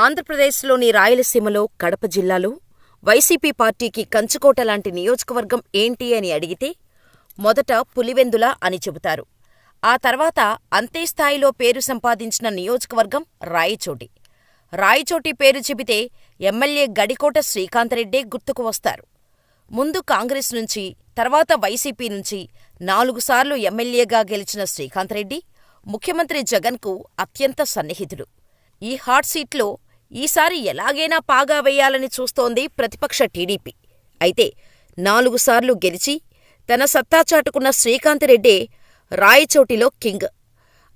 ఆంధ్రప్రదేశ్లోని రాయలసీమలో కడప జిల్లాలో వైసీపీ పార్టీకి కంచుకోట లాంటి నియోజకవర్గం ఏంటి అని అడిగితే మొదట పులివెందుల అని చెబుతారు. ఆ తర్వాత అంతే స్థాయిలో పేరు సంపాదించిన నియోజకవర్గం రాయచోటి. రాయచోటి పేరు చెబితే ఎమ్మెల్యే గడికోట శ్రీకాంతరెడ్డే గుర్తుకు వస్తారు. ముందు కాంగ్రెస్ నుంచి, తర్వాత వైసీపీ నుంచి 4 సార్లు ఎమ్మెల్యేగా గెలిచిన శ్రీకాంతరెడ్డి ముఖ్యమంత్రి జగన్కు అత్యంత సన్నిహితుడు. ఈ హాట్ సీట్లో ఈసారి ఎలాగైనా పాగా వేయాలని చూస్తోంది ప్రతిపక్ష టీడీపీ. అయితే 4 సార్లు గెలిచి తన సత్తా చాటుకున్న శ్రీకాంతరెడ్డే రాయచోటిలో కింగ్.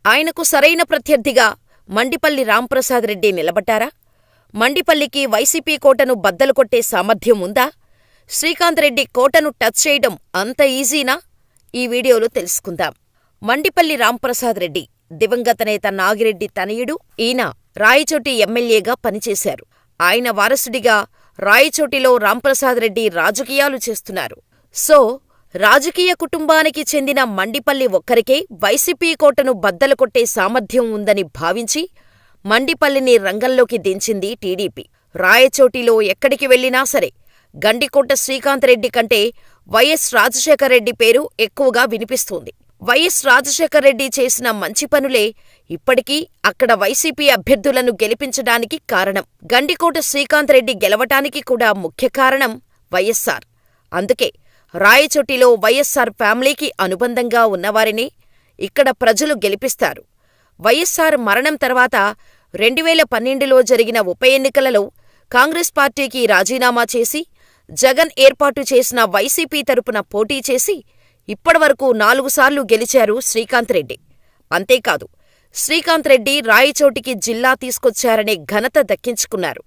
ఆయనకు సరైన ప్రత్యర్థిగా మండిపల్లి రాంప్రసాద్ రెడ్డి నిలబడ్డారా? మండిపల్లికి వైసీపీ కోటను బద్దలు కొట్టే సామర్థ్యం ఉందా? శ్రీకాంతరెడ్డి కోటను టచ్ చేయడం అంత ఈజీనా? ఈ వీడియోలో తెలుసుకుందాం. మండిపల్లి రాంప్రసాద్ రెడ్డి దివంగత నేత నాగిరెడ్డి తనయుడు. ఈయన రాయచోటి ఎమ్మెల్యేగా పనిచేశారు. ఆయన వారసుడిగా రాయచోటిలో రాంప్రసాద్ రెడ్డి రాజకీయాలు చేస్తున్నారు. సో రాజకీయ కుటుంబానికి చెందిన మండిపల్లి ఒక్కరికే వైసీపీ కోటను బద్దలు కొట్టే సామర్థ్యం ఉందని భావించి మండిపల్లిని రంగంలోకి దించింది టీడీపీ. రాయచోటిలో ఎక్కడికి వెళ్లినా సరే గండికోట శ్రీకాంతరెడ్డి కంటే వైఎస్ రాజశేఖర్రెడ్డి పేరు ఎక్కువగా వినిపిస్తోంది. వైఎస్ రాజశేఖర్రెడ్డి చేసిన మంచి పనులే ఇప్పటికీ అక్కడ వైసీపీ అభ్యర్థులను గెలిపించడానికి కారణం. గండికోట శ్రీకాంతరెడ్డి గెలవటానికి కూడా ముఖ్య కారణం వైఎస్సార్. అందుకే రాయచోటిలో వైఎస్సార్ ఫ్యామిలీకి అనుబంధంగా ఉన్నవారిని ఇక్కడ ప్రజలు గెలిపిస్తారు. వైఎస్సార్ మరణం తర్వాత 2012లో జరిగిన ఉప ఎన్నికలలో కాంగ్రెస్ పార్టీకి రాజీనామా చేసి జగన్ ఏర్పాటు చేసిన వైసీపీ తరపున పోటీ చేసి ఇప్పటివరకు 4 సార్లు గెలిచారు శ్రీకాంతరెడ్డి. అంతేకాదు, శ్రీకాంతరెడ్డి రాయచోటికి జిల్లా తీసుకొచ్చారనే ఘనత దక్కించుకున్నారు.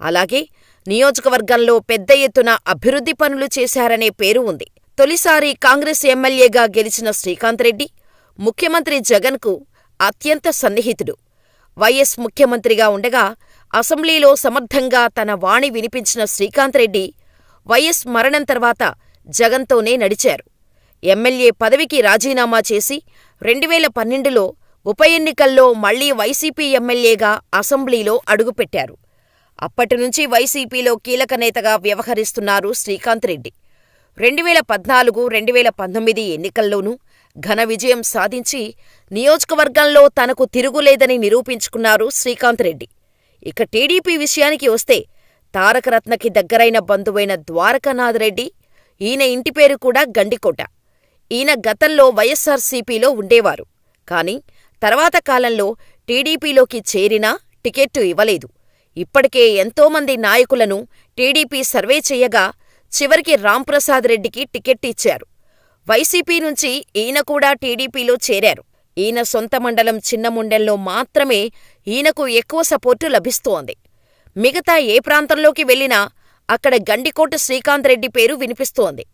అలాగే నియోజకవర్గంలో పెద్ద ఎత్తున అభివృద్ధి పనులు చేశారనే పేరు ఉంది. తొలిసారి కాంగ్రెస్ ఎమ్మెల్యేగా గెలిచిన శ్రీకాంతరెడ్డి ముఖ్యమంత్రి జగన్కు అత్యంత సన్నిహితుడు. వైఎస్ ముఖ్యమంత్రిగా ఉండగా అసెంబ్లీలో సమర్థంగా తన వాణి వినిపించిన శ్రీకాంతరెడ్డి వైఎస్ మరణం తర్వాత జగన్తోనే నడిచారు. ఎమ్మెల్యే పదవికి రాజీనామా చేసి 2012లో ఉప ఎన్నికల్లో మళ్లీ వైసీపీ ఎమ్మెల్యేగా అసెంబ్లీలో అడుగుపెట్టారు. అప్పటినుంచి వైసీపీలో కీలక నేతగా వ్యవహరిస్తున్నారు శ్రీకాంతరెడ్డి. 2014, 2019 ఎన్నికల్లోనూ ఘన విజయం సాధించి నియోజకవర్గంలో తనకు తిరుగులేదని నిరూపించుకున్నారు శ్రీకాంతరెడ్డి. ఇక టీడీపీ విషయానికి వస్తే తారకరత్నకి దగ్గరైన బంధువైన ద్వారకానాథరెడ్డి, ఈయన ఇంటి పేరు కూడా గండికోట. ఈయన గతంలో వైఎస్సార్సీపీలో ఉండేవారు. కాని తర్వాత కాలంలో టీడీపీలోకి చేరినా టికెట్టు ఇవ్వలేదు. ఇప్పటికే ఎంతోమంది నాయకులను టీడీపీ సర్వే చెయ్యగా చివరికి రాంప్రసాద్ రెడ్డికి టికెట్ ఇచ్చారు. వైసీపీ నుంచి ఈయన కూడా టీడీపీలో చేరారు. ఈయన సొంత మండలం చిన్నముండెంలో మాత్రమే ఈయనకు ఎక్కువ సపోర్టు లభిస్తోంది. మిగతా ఏ ప్రాంతంలోకి వెళ్లినా అక్కడ గండికోట శ్రీకాంతరెడ్డి పేరు వినిపిస్తోంది.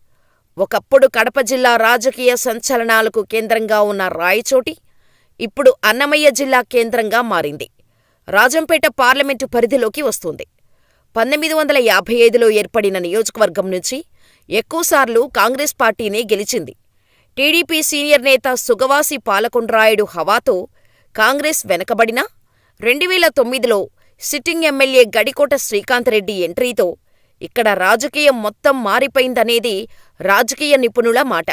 ఒకప్పుడు కడప జిల్లా రాజకీయ సంచలనాలకు కేంద్రంగా ఉన్న రాయచోటి ఇప్పుడు అన్నమయ్య జిల్లా కేంద్రంగా మారింది. రాజంపేట పార్లమెంటు పరిధిలోకి వస్తుంది. 1955లో ఏర్పడిన నియోజకవర్గం నుంచి ఎక్కువసార్లు కాంగ్రెస్ పార్టీనే గెలిచింది. టీడీపీ సీనియర్ నేత సుగవాసి పాలకొండ్రాయుడు హవాతో కాంగ్రెస్ వెనకబడినా 2009లో సిట్టింగ్ ఎమ్మెల్యే గడికోట శ్రీకాంతరెడ్డి ఎంట్రీతో ఇక్కడ రాజకీయం మొత్తం మారిపోయిందనేది రాజకీయ నిపుణుల మాట.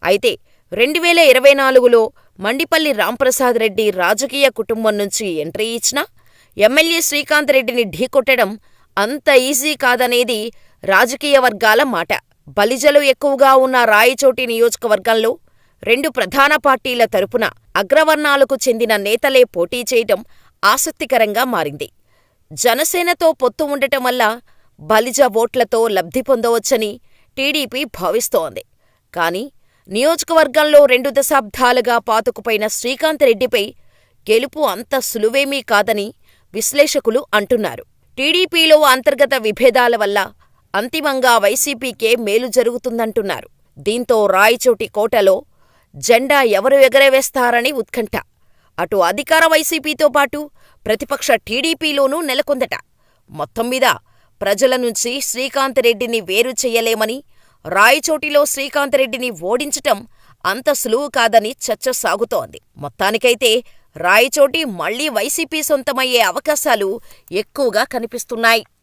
అయితే 2024లో మండిపల్లి రాంప్రసాద్ రెడ్డి రాజకీయ కుటుంబం నుంచి ఎంట్రీ ఇచ్చినా ఎమ్మెల్యే శ్రీకాంతరెడ్డిని ఢీకొట్టడం అంత ఈజీ కాదనేది రాజకీయ వర్గాల మాట. బలిజలు ఎక్కువగా ఉన్న రాయచోటి నియోజకవర్గంలో 2 ప్రధాన పార్టీల తరపున అగ్రవర్ణాలకు చెందిన నేతలే పోటీ చేయటం ఆసక్తికరంగా మారింది. జనసేనతో పొత్తు ఉండటం వల్ల బలిజ ఓట్లతో లబ్ధి పొందవచ్చని టీడీపీ భావిస్తోంది. కాని నియోజకవర్గంలో 2 దశాబ్దాలుగా పాతుకుపోయిన శ్రీకాంతరెడ్డిపై గెలుపు అంత సులువేమీ కాదని విశ్లేషకులు అంటున్నారు. టీడీపీలో అంతర్గత విభేదాల వల్ల అంతిమంగా వైసీపీకే మేలు జరుగుతుందంటున్నారు. దీంతో రాయచోటి కోటలో జెండా ఎవరు ఎగరవేస్తారని ఉత్కంఠ అటు అధికార వైసీపీతో పాటు ప్రతిపక్ష టీడీపీలోనూ నెలకొందట. మొత్తం మీద ప్రజల నుంచి శ్రీకాంతరెడ్డిని వేరు చెయ్యలేమని, రాయచోటిలో శ్రీకాంతరెడ్డిని ఓడించటం అంత సులువు కాదని చర్చ సాగుతోంది. మొత్తానికైతే రాయచోటి మళ్లీ వైసీపీ సొంతమయ్యే అవకాశాలు ఎక్కువగా కనిపిస్తున్నాయి.